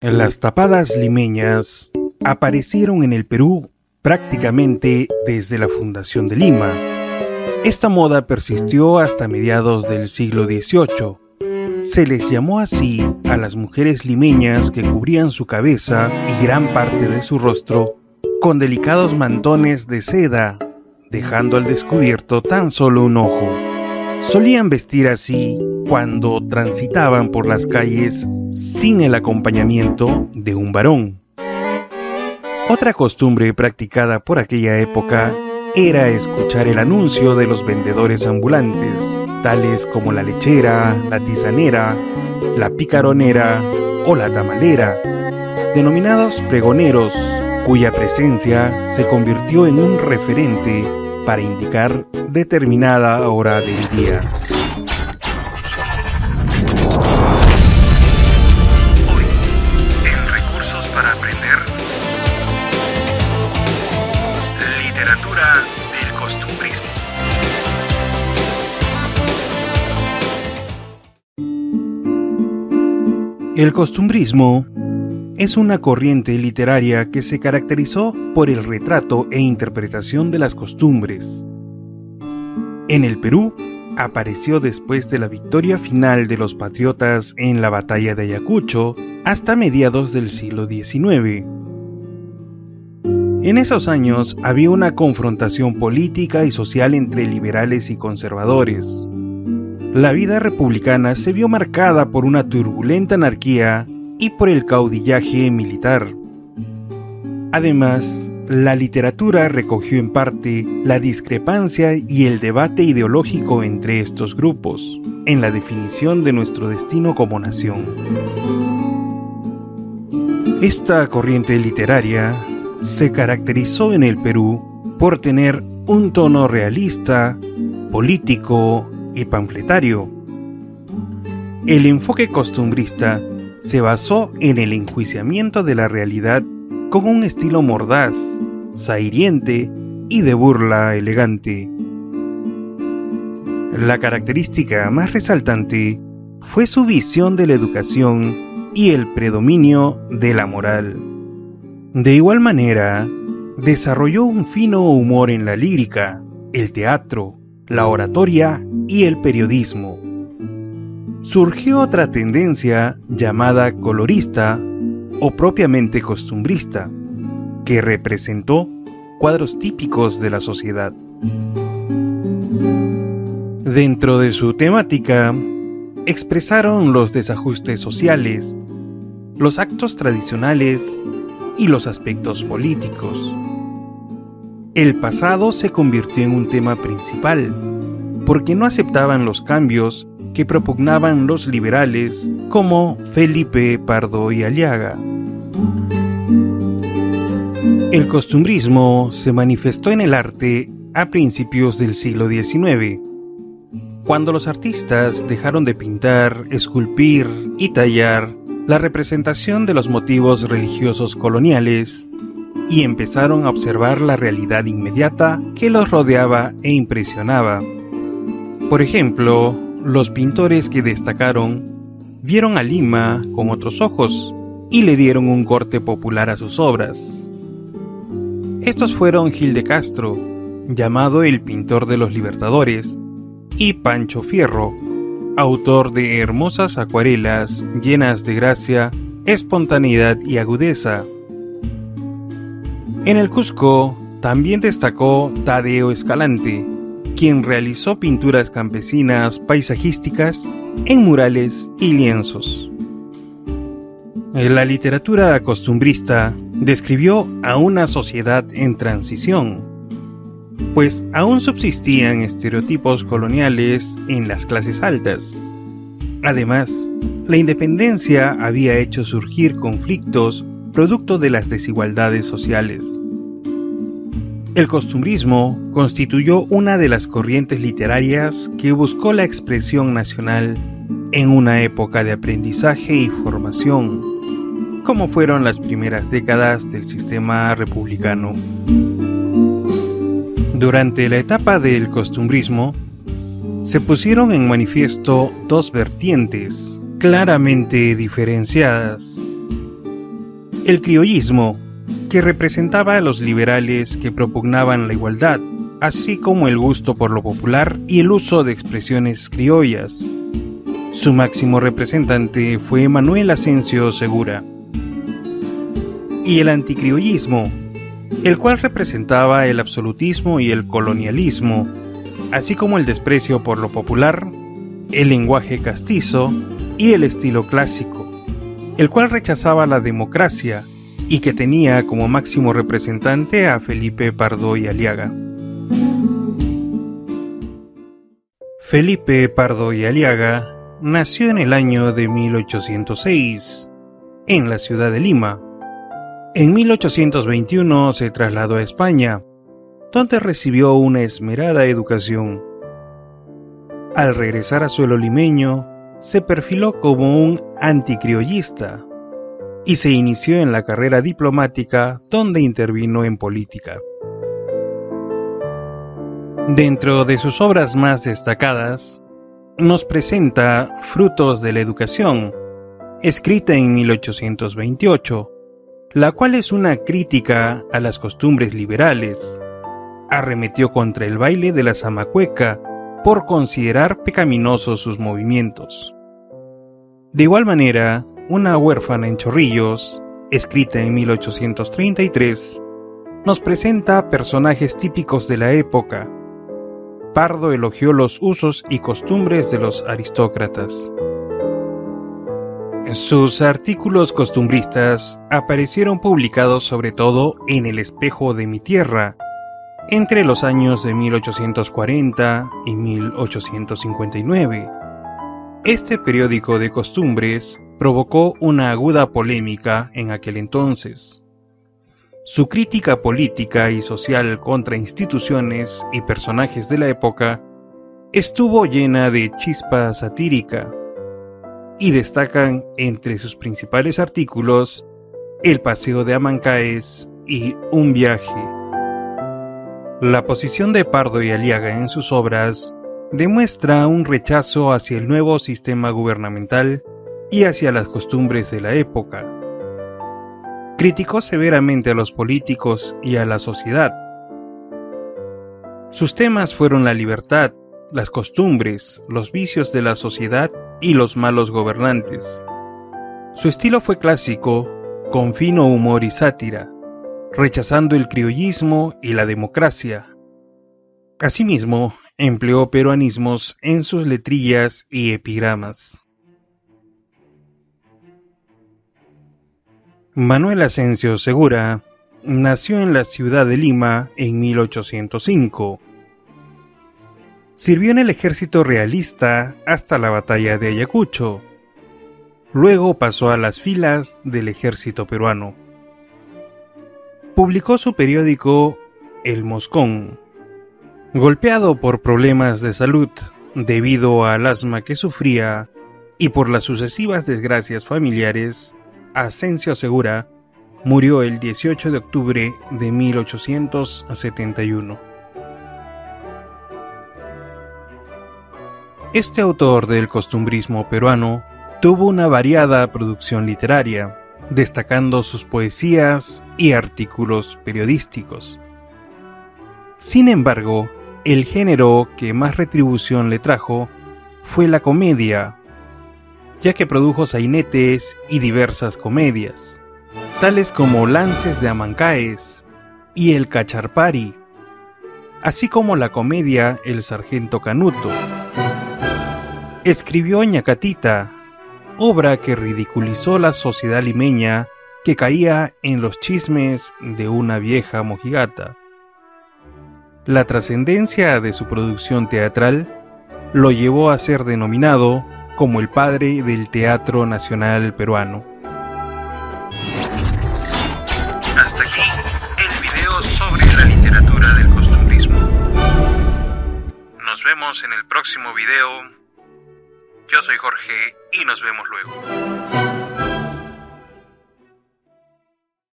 Las tapadas limeñas aparecieron en el Perú prácticamente desde la fundación de Lima. Esta moda persistió hasta mediados del siglo XVIII. Se les llamó así a las mujeres limeñas que cubrían su cabeza y gran parte de su rostro con delicados mantones de seda, dejando al descubierto tan solo un ojo. Solían vestir así cuando transitaban por las calles sin el acompañamiento de un varón. Otra costumbre practicada por aquella época era escuchar el anuncio de los vendedores ambulantes, tales como la lechera, la tisanera, la picaronera o la tamalera, denominados pregoneros, cuya presencia se convirtió en un referente para indicar determinada hora del día. Hoy, en Recursos para Aprender, literatura del costumbrismo. El costumbrismo es una corriente literaria que se caracterizó por el retrato e interpretación de las costumbres. En el Perú, apareció después de la victoria final de los patriotas en la batalla de Ayacucho hasta mediados del siglo XIX. En esos años había una confrontación política y social entre liberales y conservadores. La vida republicana se vio marcada por una turbulenta anarquía y por el caudillaje militar. Además, la literatura recogió en parte la discrepancia y el debate ideológico entre estos grupos en la definición de nuestro destino como nación. Esta corriente literaria se caracterizó en el Perú por tener un tono realista, político y panfletario. El enfoque costumbrista se basó en el enjuiciamiento de la realidad con un estilo mordaz, sahiriente y de burla elegante. La característica más resaltante fue su visión de la educación y el predominio de la moral. De igual manera, desarrolló un fino humor en la lírica, el teatro, la oratoria y el periodismo. Surgió otra tendencia llamada colorista o propiamente costumbrista, que representó cuadros típicos de la sociedad. Dentro de su temática, expresaron los desajustes sociales, los actos tradicionales y los aspectos políticos. El pasado se convirtió en un tema principal, porque no aceptaban los cambios que propugnaban los liberales como Felipe Pardo y Aliaga. El costumbrismo se manifestó en el arte a principios del siglo XIX, cuando los artistas dejaron de pintar, esculpir y tallar la representación de los motivos religiosos coloniales y empezaron a observar la realidad inmediata que los rodeaba e impresionaba. Por ejemplo, los pintores que destacaron vieron a Lima con otros ojos y le dieron un corte popular a sus obras. Estos fueron Gil de Castro, llamado el pintor de los libertadores, y Pancho Fierro, autor de hermosas acuarelas llenas de gracia, espontaneidad y agudeza. En el Cusco también destacó Tadeo Escalante, quien realizó pinturas campesinas paisajísticas en murales y lienzos. La literatura costumbrista describió a una sociedad en transición, pues aún subsistían estereotipos coloniales en las clases altas. Además, la independencia había hecho surgir conflictos producto de las desigualdades sociales. El costumbrismo constituyó una de las corrientes literarias que buscó la expresión nacional en una época de aprendizaje y formación, como fueron las primeras décadas del sistema republicano. Durante la etapa del costumbrismo, se pusieron en manifiesto dos vertientes claramente diferenciadas. El criollismo, que representaba a los liberales que propugnaban la igualdad, así como el gusto por lo popular y el uso de expresiones criollas. Su máximo representante fue Manuel Asensio Segura. Y el anticriollismo, el cual representaba el absolutismo y el colonialismo, así como el desprecio por lo popular, el lenguaje castizo y el estilo clásico, el cual rechazaba la democracia y que tenía como máximo representante a Felipe Pardo y Aliaga. Felipe Pardo y Aliaga nació en el año de 1806, en la ciudad de Lima. En 1821 se trasladó a España, donde recibió una esmerada educación. Al regresar a suelo limeño, se perfiló como un anticriollista y se inició en la carrera diplomática, donde intervino en política. Dentro de sus obras más destacadas, nos presenta Frutos de la Educación, escrita en 1828, la cual es una crítica a las costumbres liberales. Arremetió contra el baile de la zamacueca por considerar pecaminosos sus movimientos. De igual manera, Una huérfana en Chorrillos, escrita en 1833, nos presenta personajes típicos de la época. Pardo elogió los usos y costumbres de los aristócratas. Sus artículos costumbristas aparecieron publicados sobre todo en El Espejo de mi Tierra, entre los años de 1840 y 1859. Este periódico de costumbres provocó una aguda polémica en aquel entonces. Su crítica política y social contra instituciones y personajes de la época estuvo llena de chispa satírica, y destacan entre sus principales artículos El paseo de Amancaes y Un viaje. La posición de Pardo y Aliaga en sus obras demuestra un rechazo hacia el nuevo sistema gubernamental y hacia las costumbres de la época. Criticó severamente a los políticos y a la sociedad. Sus temas fueron la libertad, las costumbres, los vicios de la sociedad y los malos gobernantes. Su estilo fue clásico, con fino humor y sátira, rechazando el criollismo y la democracia. Asimismo, empleó peruanismos en sus letrillas y epigramas. Manuel Asensio Segura nació en la ciudad de Lima en 1805. Sirvió en el ejército realista hasta la batalla de Ayacucho. Luego pasó a las filas del ejército peruano. Publicó su periódico El Moscón. Golpeado por problemas de salud debido al asma que sufría y por las sucesivas desgracias familiares, Asensio Segura murió el 18 de octubre de 1871. Este autor del costumbrismo peruano tuvo una variada producción literaria, destacando sus poesías y artículos periodísticos. Sin embargo, el género que más retribución le trajo fue la comedia, ya que produjo sainetes y diversas comedias, tales como Lances de Amancaes y El Cacharpari, así como la comedia El Sargento Canuto. Escribió Ñacatita, obra que ridiculizó la sociedad limeña que caía en los chismes de una vieja mojigata. La trascendencia de su producción teatral lo llevó a ser denominado como el padre del teatro nacional peruano. Hasta aquí el video sobre la literatura del costumbrismo. Nos vemos en el próximo video. Yo soy Jorge y nos vemos luego.